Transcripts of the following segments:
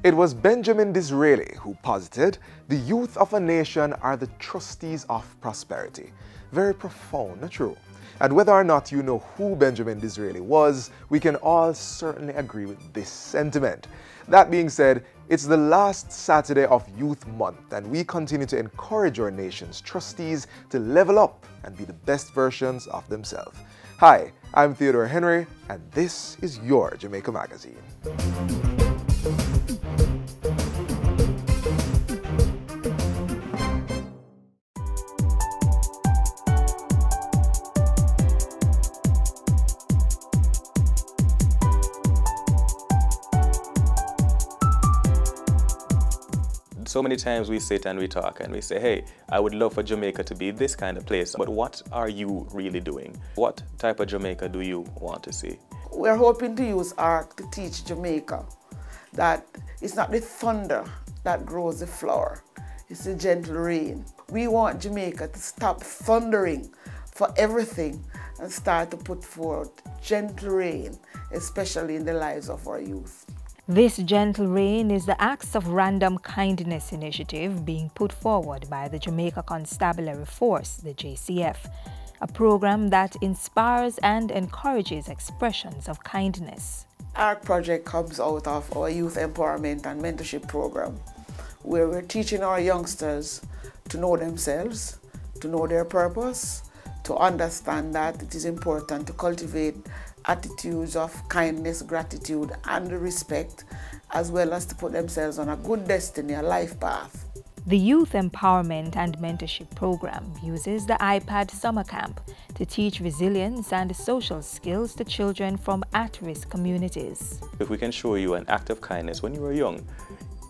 It was Benjamin Disraeli who posited, "The youth of a nation are the trustees of prosperity." Very profound, not true? And whether or not you know who Benjamin Disraeli was, we can all certainly agree with this sentiment. That being said, it's the last Saturday of Youth Month, and we continue to encourage our nation's trustees to level up and be the best versions of themselves. Hi, I'm Theodore Henry, and this is your Jamaica Magazine. So many times we sit and we talk and we say, hey, I would love for Jamaica to be this kind of place. But what are you really doing? What type of Jamaica do you want to see? We're hoping to use art to teach Jamaica that it's not the thunder that grows the flower, it's the gentle rain. We want Jamaica to stop thundering for everything and start to put forth gentle rain, especially in the lives of our youth. This gentle rain is the Acts of Random Kindness initiative being put forward by the Jamaica Constabulary Force, the JCF, a program that inspires and encourages expressions of kindness. Our project comes out of our youth empowerment and mentorship program, where we're teaching our youngsters to know themselves, to know their purpose, to understand that it is important to cultivate attitudes of kindness, gratitude, and respect, as well as to put themselves on a good destiny, a life path. The Youth Empowerment and Mentorship Program uses the iPad Summer Camp to teach resilience and social skills to children from at-risk communities. If we can show you an act of kindness when you were young,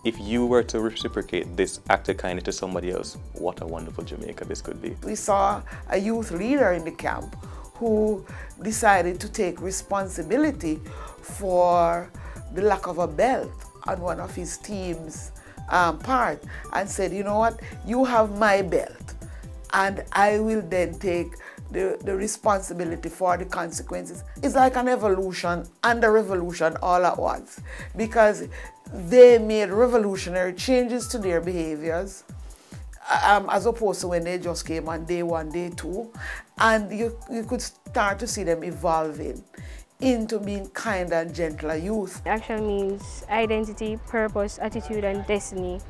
if you were to reciprocate this act of kindness to somebody else, what a wonderful Jamaica this could be. We saw a youth leader in the camp who decided to take responsibility for the lack of a belt on one of his team's part and said, you know what, you have my belt and I will then take the responsibility for the consequences. It's like an evolution and a revolution all at once, because they made revolutionary changes to their behaviors as opposed to when they just came on day one, day two, and you could start to see them evolving into being kind and gentler youth. Action means identity, purpose, attitude, and destiny.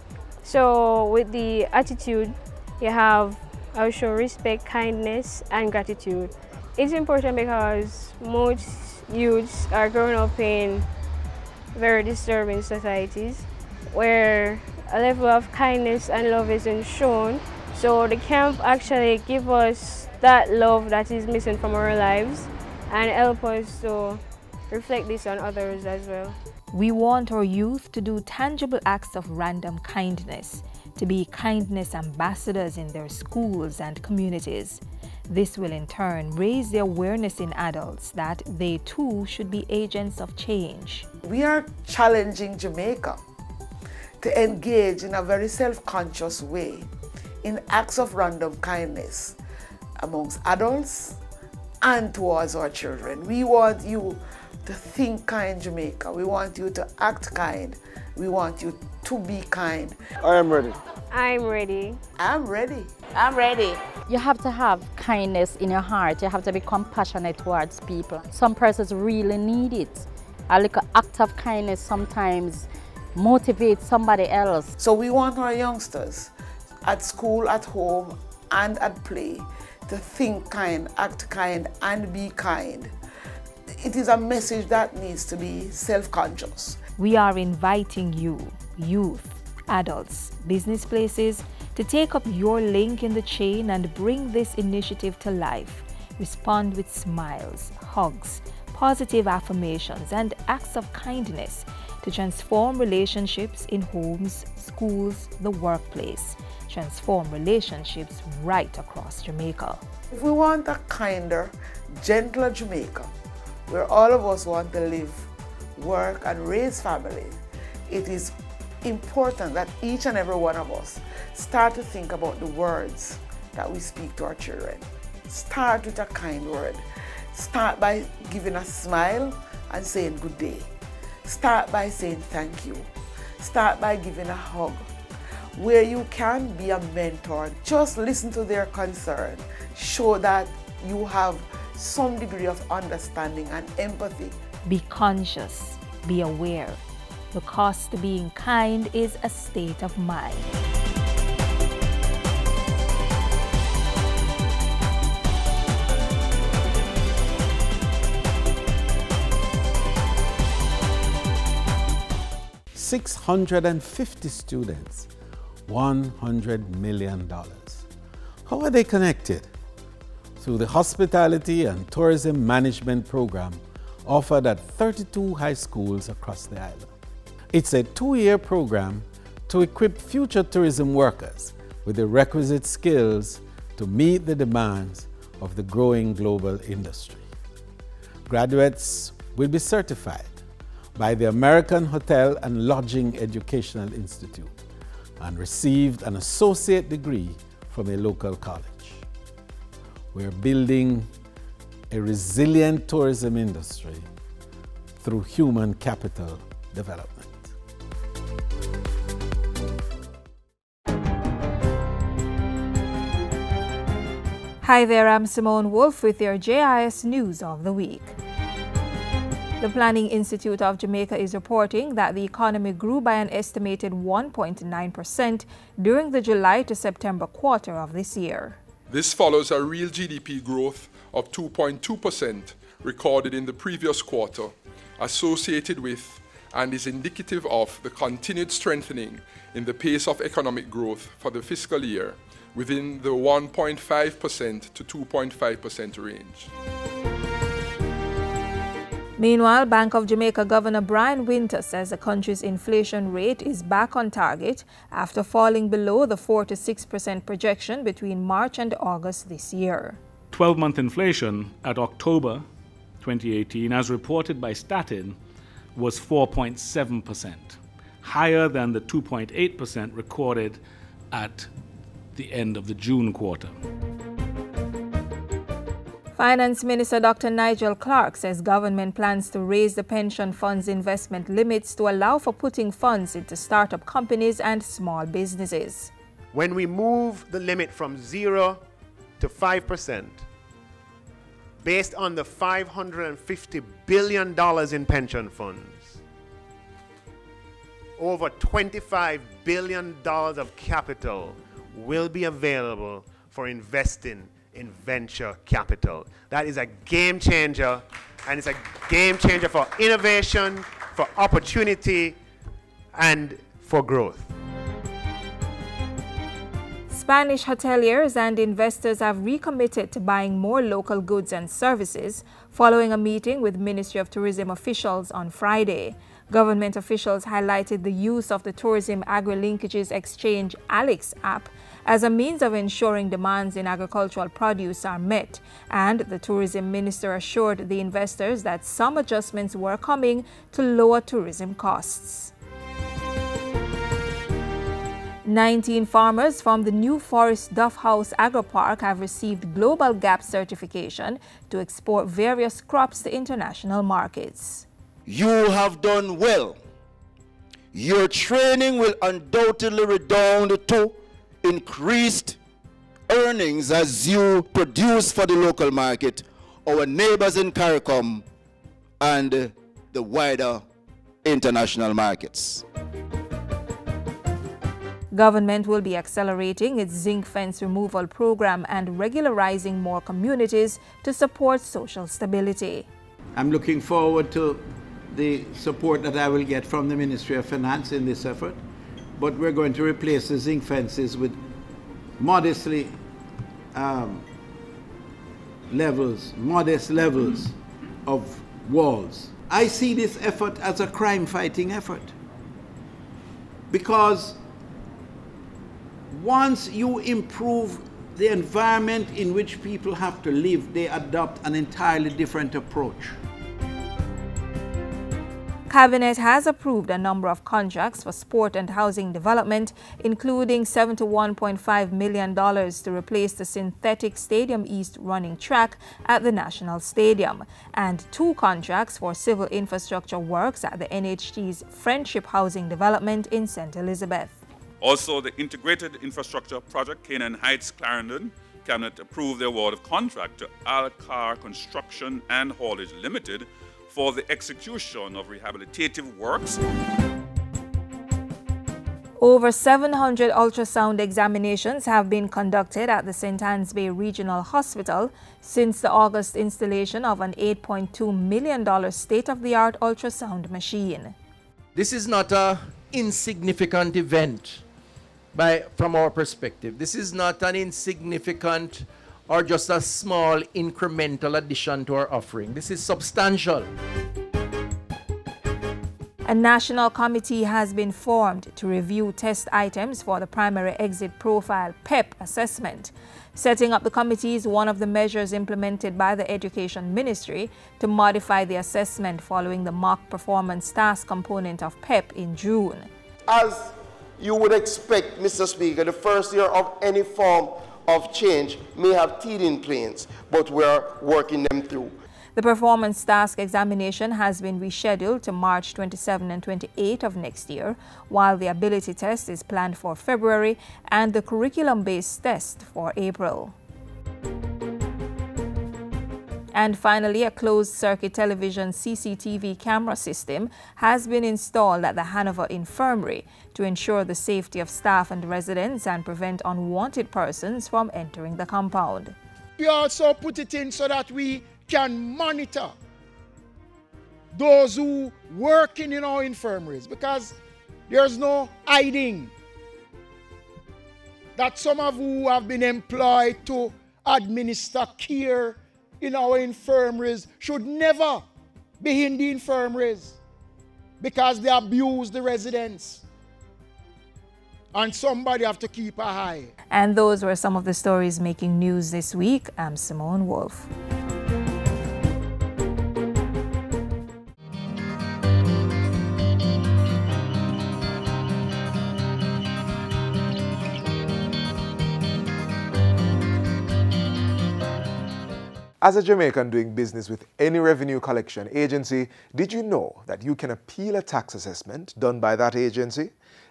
So with the attitude, you have also respect, kindness, and gratitude. It's important because most youths are growing up in very disturbing societies where a level of kindness and love isn't shown. So the camp actually gives us that love that is missing from our lives and help us to reflect this on others as well. We want our youth to do tangible acts of random kindness, to be kindness ambassadors in their schools and communities. This will in turn raise the awareness in adults that they too should be agents of change. We are challenging Jamaica to engage in a very self-conscious way in acts of random kindness amongst adults and towards our children. We want you to think kind, Jamaica. We want you to act kind. We want you to be kind. I am ready. I'm ready. I'm ready. I'm ready. You have to have kindness in your heart. You have to be compassionate towards people. Some persons really need it. A little act of kindness sometimes motivates somebody else. So we want our youngsters at school, at home, and at play to think kind, act kind, and be kind. It is a message that needs to be self-conscious. We are inviting you, youth, adults, business places, to take up your link in the chain and bring this initiative to life. Respond with smiles, hugs, positive affirmations, and acts of kindness to transform relationships in homes, schools, the workplace. Transform relationships right across Jamaica. If we want a kinder, gentler Jamaica, where all of us want to live, work, and raise family, it is important that each and every one of us start to think about the words that we speak to our children. Start with a kind word. Start by giving a smile and saying good day. Start by saying thank you. start by giving a hug. Where you can, be a mentor. Just listen to their concern. Show that you have some degree of understanding and empathy. Be conscious, be aware. The cost to being kind is a state of mind. $650 students, $100 million. How are they connected? Through the Hospitality and Tourism Management Program offered at 32 high schools across the island. It's a 2-year program to equip future tourism workers with the requisite skills to meet the demands of the growing global industry. Graduates will be certified by the American Hotel and Lodging Educational Institute and received an associate degree from a local college. We're building a resilient tourism industry through human capital development. Hi there, I'm Simone Wolf with your JIS News of the Week. The Planning Institute of Jamaica is reporting that the economy grew by an estimated 1.9% during the July to September quarter of this year. This follows a real GDP growth of 2.2% recorded in the previous quarter, associated with and is indicative of the continued strengthening in the pace of economic growth for the fiscal year within the 1.5% to 2.5% range. Meanwhile, Bank of Jamaica Governor Brian Winter says the country's inflation rate is back on target after falling below the 4 to 6% projection between March and August this year. 12-month inflation at October 2018, as reported by Statin, was 4.7%, higher than the 2.8% recorded at the end of the June quarter. Finance Minister Dr. Nigel Clark says government plans to raise the pension fund's investment limits to allow for putting funds into startup companies and small businesses. When we move the limit from 0 to 5%, based on the $550 billion in pension funds, over $25 billion of capital will be available for investing in venture capital. That is a game changer, and it's a game changer for innovation, for opportunity, and for growth. Spanish hoteliers and investors have recommitted to buying more local goods and services following a meeting with Ministry of Tourism officials on Friday. Government officials highlighted the use of the Tourism Agri-Linkages Exchange ALEX app as a means of ensuring demands in agricultural produce are met, and the tourism minister assured the investors that some adjustments were coming to lower tourism costs. 19 farmers from the New Forest Duff House Agro-Park have received Global GAP certification to export various crops to international markets. You have done well. Your training will undoubtedly redound to increased earnings as you produce for the local market, our neighbors in CARICOM, and the wider international markets. Government will be accelerating its zinc fence removal program and regularizing more communities to support social stability. I'm looking forward to the support that I will get from the Ministry of Finance in this effort, but we're going to replace the zinc fences with modest levels of walls. I see this effort as a crime-fighting effort, because once you improve the environment in which people have to live, they adopt an entirely different approach. Cabinet has approved a number of contracts for sport and housing development, including $71.5 million to replace the synthetic Stadium East running track at the National Stadium, and 2 contracts for civil infrastructure works at the NHT's Friendship Housing Development in St. Elizabeth. Also, the Integrated Infrastructure Project, Canaan Heights, Clarendon, Cabinet approved the award of contract to Alcar Construction and Haulage Limited for the execution of rehabilitative works. Over 700 ultrasound examinations have been conducted at the St. Anne's Bay Regional Hospital since the August installation of an $8.2 million state-of-the-art ultrasound machine. This is not an insignificant event from our perspective. This is not an insignificant or just a small incremental addition to our offering. This is substantial. A national committee has been formed to review test items for the Primary Exit Profile PEP assessment. Setting up the committee is one of the measures implemented by the Education Ministry to modify the assessment following the mock performance task component of PEP in June. As you would expect, Mr. Speaker, the first year of any form of change may have teething pains, but we're working them through. The performance task examination has been rescheduled to March 27 and 28 of next year, while the ability test is planned for February and the curriculum-based test for April. And finally, a closed-circuit television CCTV camera system has been installed at the Hanover Infirmary to ensure the safety of staff and residents and prevent unwanted persons from entering the compound. We also put it in so that we can monitor those who work in our infirmaries, because there's no hiding that some of who have been employed to administer care in our infirmaries should never be in the infirmaries because they abuse the residents. And somebody have to keep an eye. And those were some of the stories making news this week. I'm Simone Wolf. As a Jamaican doing business with any revenue collection agency, did you know that you can appeal a tax assessment done by that agency?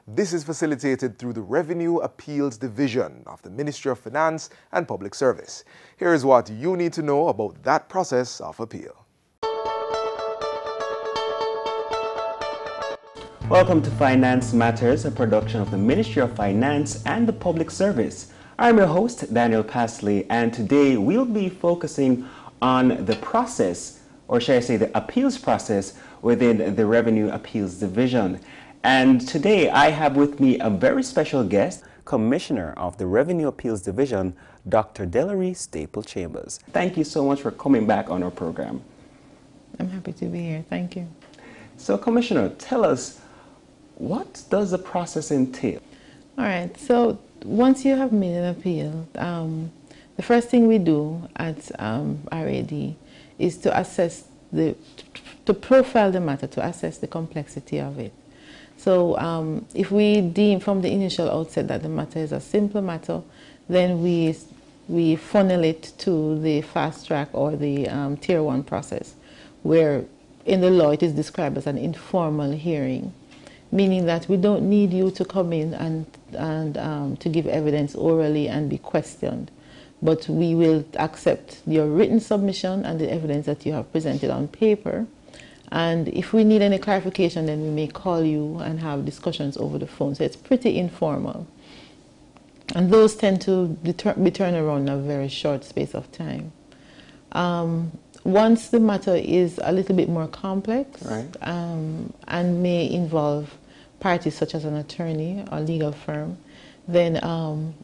This is facilitated through the Revenue Appeals Division of the Ministry of Finance and Public Service. Here is what you need to know about that process of appeal. Welcome to Finance Matters, a production of the Ministry of Finance and the Public Service. I'm your host, Daniel Pasley, and today we'll be focusing on the process, or shall I say the appeals process, within the Revenue Appeals Division. And today I have with me a very special guest, Commissioner of the Revenue Appeals Division, Dr. Delary Staple Chambers. Thank you so much for coming back on our program. I'm happy to be here. Thank you. So, Commissioner, tell us, what does the process entail? All right. So, once you have made an appeal, the first thing we do at RAD is to assess to profile the matter, to assess the complexity of it. So if we deem from the initial outset that the matter is a simple matter, then we funnel it to the fast track or the Tier 1 process, where in the law it is described as an informal hearing, meaning that we don't need you to come in and to give evidence orally and be questioned, but we will accept your written submission and the evidence that you have presented on paper. And if we need any clarification, then we may call you and have discussions over the phone. So it's pretty informal. And those tend to be turned around in a very short space of time. Once the matter is a little bit more complex, right, and may involve parties such as an attorney or legal firm, then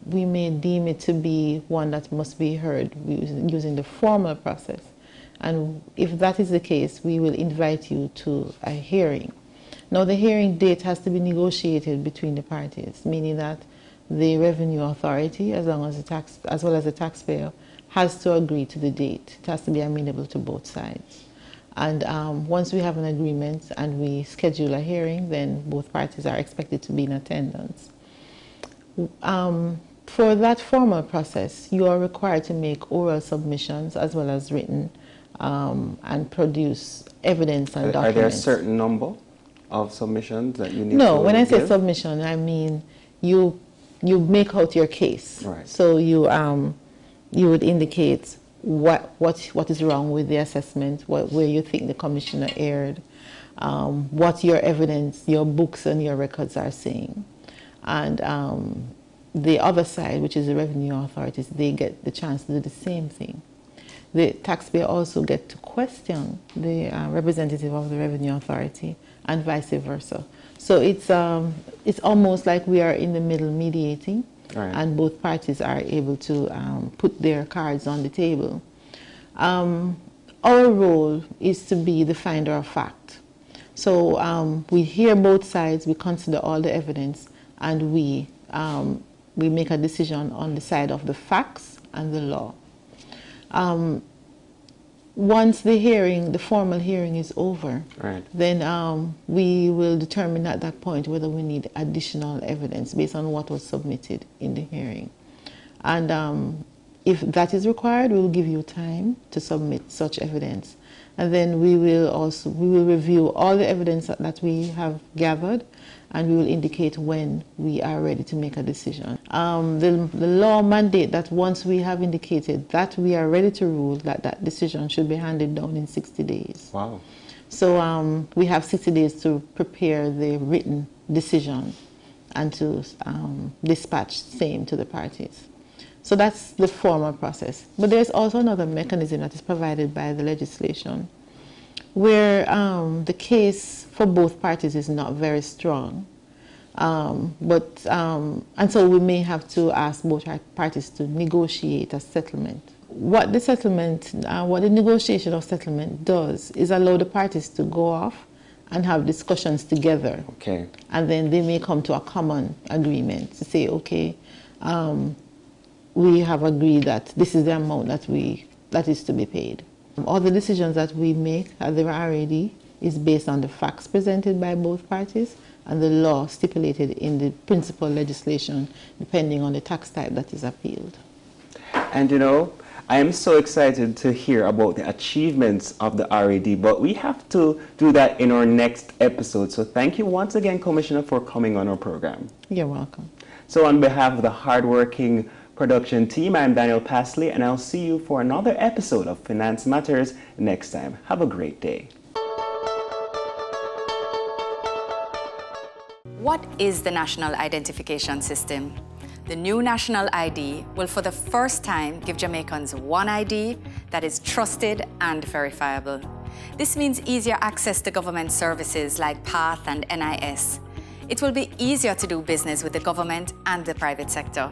we may deem it to be one that must be heard using the formal process. And if that is the case, we will invite you to a hearing. Now, the hearing date has to be negotiated between the parties, meaning that the revenue authority, as well as the taxpayer, has to agree to the date. It has to be amenable to both sides. And once we have an agreement and we schedule a hearing, then both parties are expected to be in attendance. For that formal process, you are required to make oral submissions as well as written and produce evidence and documents. Are there a certain number of submissions that you need to No, when I say give? submission, I mean you make out your case. Right. So you would indicate what is wrong with the assessment, where you think the commissioner erred, what your evidence, your books and your records are saying. And the other side, which is the revenue authorities, they get the chance to do the same thing. The taxpayer also get to question the representative of the revenue authority and vice versa. So it's almost like we are in the middle mediating, right, and both parties are able to put their cards on the table. Our role is to be the finder of fact. So we hear both sides, we consider all the evidence, and we make a decision on the side of the facts and the law. Once the formal hearing is over, right, then we will determine at that point whether we need additional evidence based on what was submitted in the hearing. And if that is required, we will give you time to submit such evidence. And then we will review all the evidence that we have gathered, and we will indicate when we are ready to make a decision. The law mandate that once we have indicated that we are ready to rule, that decision should be handed down in 60 days. Wow. So we have 60 days to prepare the written decision and to dispatch same to the parties. So that's the formal process. But there's also another mechanism that is provided by the legislation where the case for both parties is not very strong. And so we may have to ask both parties to negotiate a settlement. What the negotiation of settlement does is allow the parties to go off and have discussions together. Okay. And then they may come to a common agreement to say, okay, we have agreed that this is the amount that is to be paid. All the decisions that we make at the RAD is based on the facts presented by both parties and the law stipulated in the principal legislation, depending on the tax type that is appealed. And you know, I am so excited to hear about the achievements of the RAD, but we have to do that in our next episode. So thank you once again, Commissioner, for coming on our program. You're welcome. So on behalf of the hardworking production team, I'm Daniel Pasley, and I'll see you for another episode of Finance Matters next time. Have a great day. What is the National Identification System? The new National ID will for the first time give Jamaicans one ID that is trusted and verifiable. This means easier access to government services like PATH and NIS. It will be easier to do business with the government and the private sector.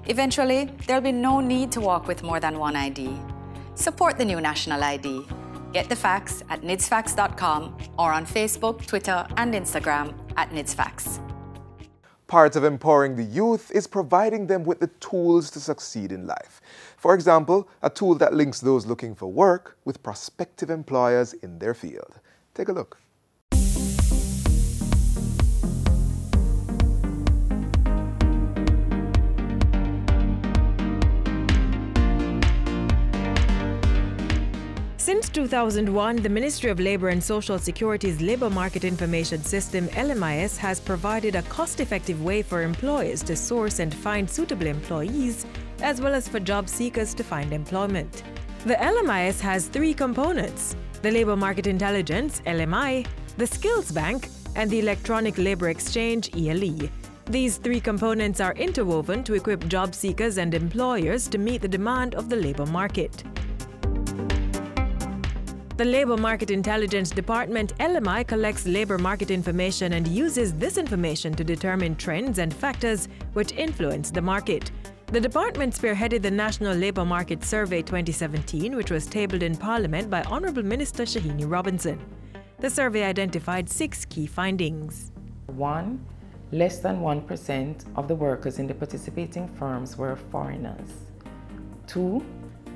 Eventually, there'll be no need to walk with more than one ID. Support the new National ID. Get the facts at nidsfacts.com or on Facebook, Twitter, and Instagram at nidsfacts. Part of empowering the youth is providing them with the tools to succeed in life. For example, a tool that links those looking for work with prospective employers in their field. Take a look. Since 2001, the Ministry of Labour and Social Security's Labour Market Information System, LMIS, has provided a cost-effective way for employers to source and find suitable employees, as well as for job seekers to find employment. The LMIS has three components: the Labour Market Intelligence, LMI, the Skills Bank, and the Electronic Labour Exchange, ELE. These three components are interwoven to equip job seekers and employers to meet the demand of the labour market. The Labour Market Intelligence Department, LMI, collects labour market information and uses this information to determine trends and factors which influence the market. The department spearheaded the National Labour Market Survey 2017, which was tabled in Parliament by Honourable Minister Shahini Robinson. The survey identified 6 key findings. 1. Less than 1% of the workers in the participating firms were foreigners. 2.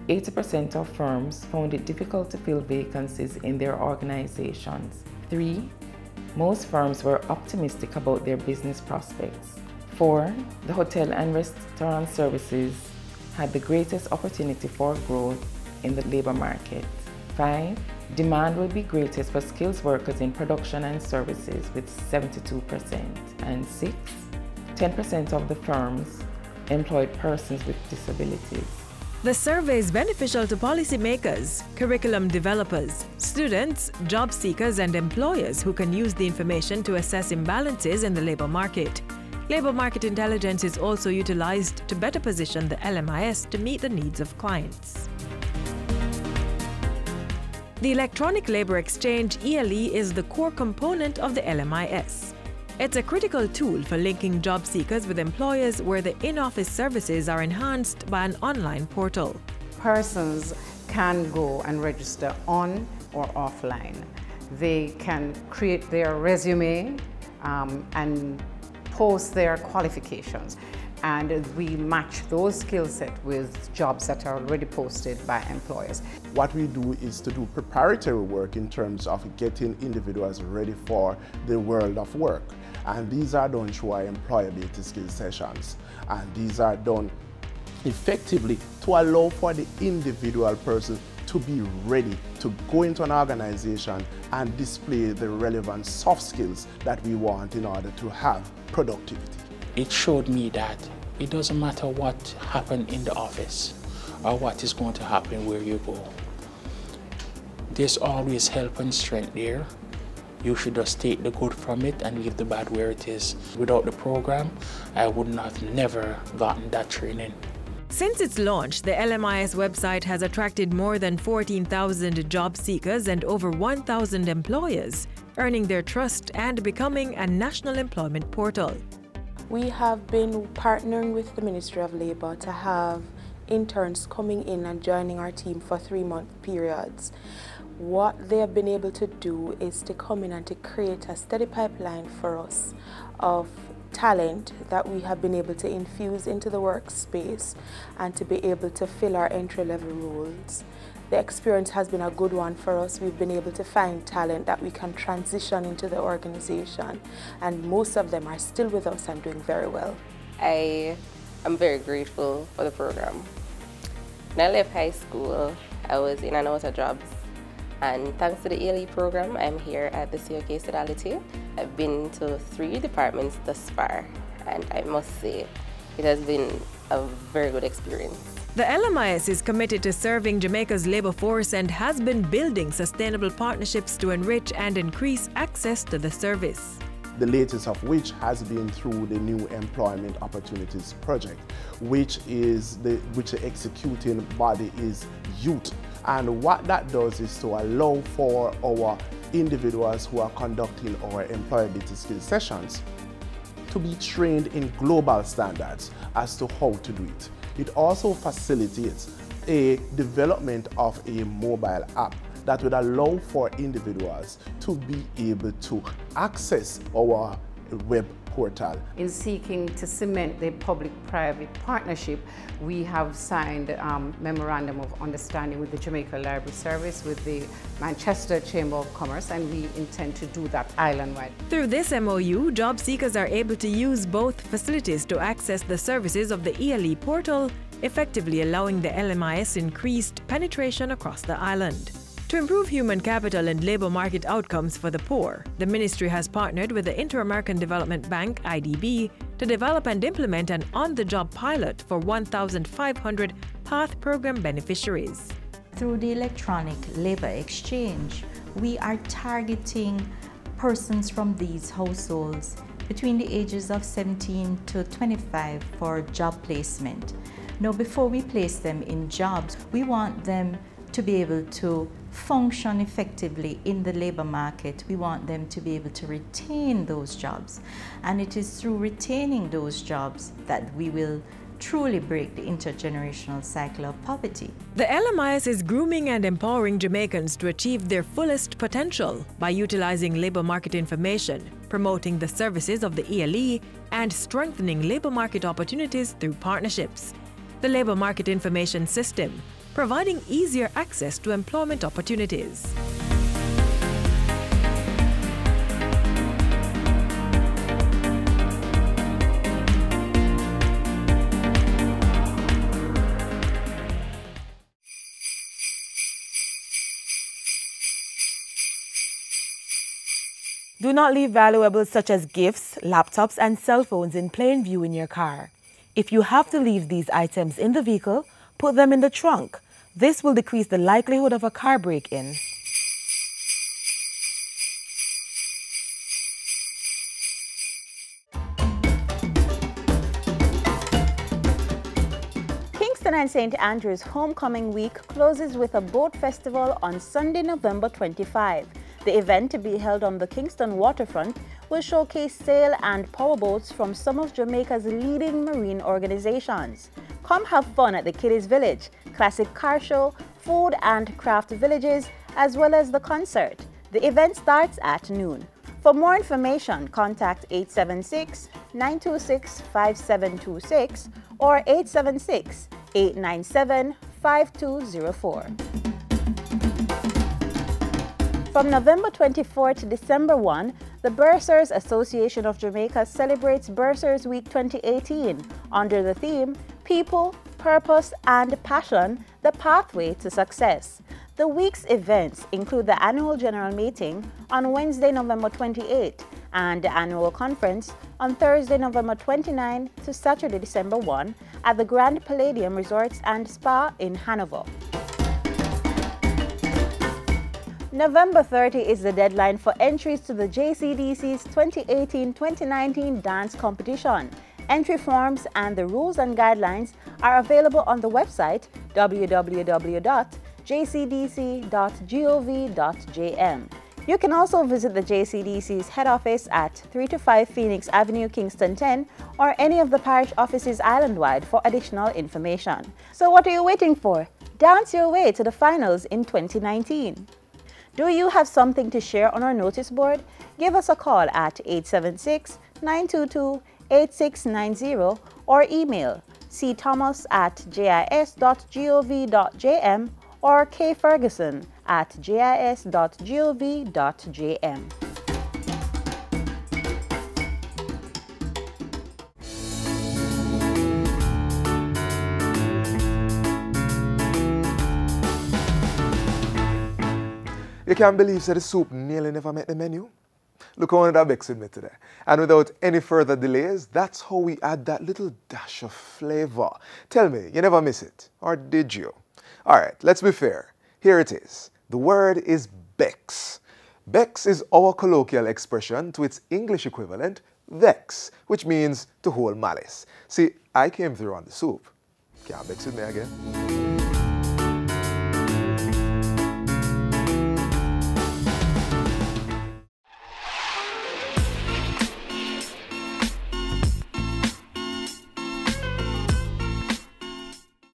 80% of firms found it difficult to fill vacancies in their organizations. 3. Most firms were optimistic about their business prospects. 4. The hotel and restaurant services had the greatest opportunity for growth in the labor market. 5. Demand will be greatest for skilled workers in production and services with 72%. And 6. 10% of the firms employed persons with disabilities. The survey is beneficial to policymakers, curriculum developers, students, job seekers, and employers who can use the information to assess imbalances in the labor market. Labor market intelligence is also utilized to better position the LMIS to meet the needs of clients. The Electronic Labor Exchange ELE is the core component of the LMIS. It's a critical tool for linking job seekers with employers where the in-office services are enhanced by an online portal. Persons can go and register on or offline. They can create their resume and post their qualifications. And we match those skill sets with jobs that are already posted by employers. What we do is to do preparatory work in terms of getting individuals ready for the world of work. And these are done through our employability skills sessions. And these are done effectively to allow for the individual person to be ready to go into an organization and display the relevant soft skills that we want in order to have productivity. It showed me that it doesn't matter what happened in the office or what is going to happen where you go. There's always help and strength there. You should just take the good from it and leave the bad where it is. Without the program, I would have never gotten that training. Since its launch, the LMIS website has attracted more than 14,000 job seekers and over 1,000 employers, earning their trust and becoming a national employment portal. We have been partnering with the Ministry of Labour to have interns coming in and joining our team for 3-month periods. What they have been able to do is to come in and to create a steady pipeline for us of talent that we have been able to infuse into the workspace and to be able to fill our entry-level roles. The experience has been a good one for us. We've been able to find talent that we can transition into the organization, and most of them are still with us and doing very well. I am very grateful for the program. When I left high school, I was in and out of jobs, and thanks to the ELE program, I'm here at the COK Sodality. I've been to 3 departments thus far, and I must say it has been a very good experience. The LMIS is committed to serving Jamaica's labor force and has been building sustainable partnerships to enrich and increase access to the service. The latest of which has been through the New Employment Opportunities Project, which the executing body is youth. And what that does is to allow for our individuals who are conducting our employability skills sessions to be trained in global standards as to how to do it. It also facilitates a development of a mobile app that would allow for individuals to be able to access our web portal. In seeking to cement the public-private partnership, we have signed a memorandum of understanding with the Jamaica Library Service, with the Manchester Chamber of Commerce, and we intend to do that island-wide. Through this MOU, job seekers are able to use both facilities to access the services of the ELE portal, effectively allowing the LMIS increased penetration across the island. To improve human capital and labor market outcomes for the poor, the ministry has partnered with the Inter-American Development Bank, IDB, to develop and implement an on-the-job pilot for 1,500 PATH program beneficiaries. Through the Electronic Labor Exchange, we are targeting persons from these households between the ages of 17 to 25 for job placement. Now, before we place them in jobs, we want them to be able to function effectively in the labor market. We want them to be able to retain those jobs. And it is through retaining those jobs that we will truly break the intergenerational cycle of poverty. The LMIS is grooming and empowering Jamaicans to achieve their fullest potential by utilizing labor market information, promoting the services of the ELE, and strengthening labor market opportunities through partnerships. The Labor Market Information System, providing easier access to employment opportunities. Do not leave valuables such as gifts, laptops, and cell phones in plain view in your car. If you have to leave these items in the vehicle, put them in the trunk. This will decrease the likelihood of a car break-in. Kingston and St. Andrews Homecoming Week closes with a boat festival on Sunday, November 25. The event, to be held on the Kingston waterfront, will showcase sail and powerboats from some of Jamaica's leading marine organizations. Come have fun at the Kiddies Village, classic car show, food and craft villages, as well as the concert. The event starts at noon. For more information, contact 876-926-5726 or 876-897-5204. From November 24 to December 1, the Bursars Association of Jamaica celebrates Bursars Week 2018 under the theme People, Purpose and Passion, the Pathway to Success. The week's events include the annual general meeting on Wednesday, November 28 and the annual conference on Thursday, November 29 to Saturday, December 1 at the Grand Palladium Resorts and Spa in Hanover. November 30 is the deadline for entries to the JCDC's 2018-2019 dance competition. Entry forms and the rules and guidelines are available on the website www.jcdc.gov.jm. You can also visit the JCDC's head office at 325 Phoenix Avenue, Kingston 10, or any of the parish offices island-wide for additional information. So what are you waiting for? Dance your way to the finals in 2019. Do you have something to share on our notice board? Give us a call at 876-922-8690 or email cthomas@jis.gov.jm or kferguson@jis.gov.jm. You can't believe that the soup nearly never met the menu? Look how that vexed me today. And without any further delays, that's how we add that little dash of flavor. Tell me, you never miss it, or did you? Alright, let's be fair. Here it is. The word is Bex. Bex is our colloquial expression to its English equivalent, vex, which means to hold malice. See, I came through on the soup. Can't vex with me again.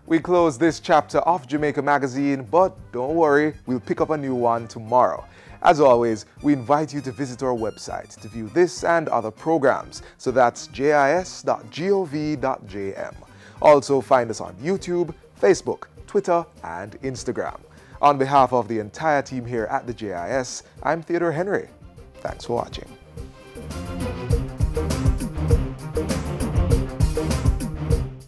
We close this chapter of Jamaica Magazine, but don't worry, we'll pick up a new one tomorrow. As always, we invite you to visit our website to view this and other programs. So that's jis.gov.jm. Also find us on YouTube, Facebook, Twitter, and Instagram. On behalf of the entire team here at the JIS, I'm Theodore Henry. Thanks for watching.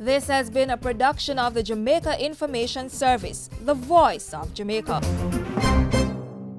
This has been a production of the Jamaica Information Service, the voice of Jamaica.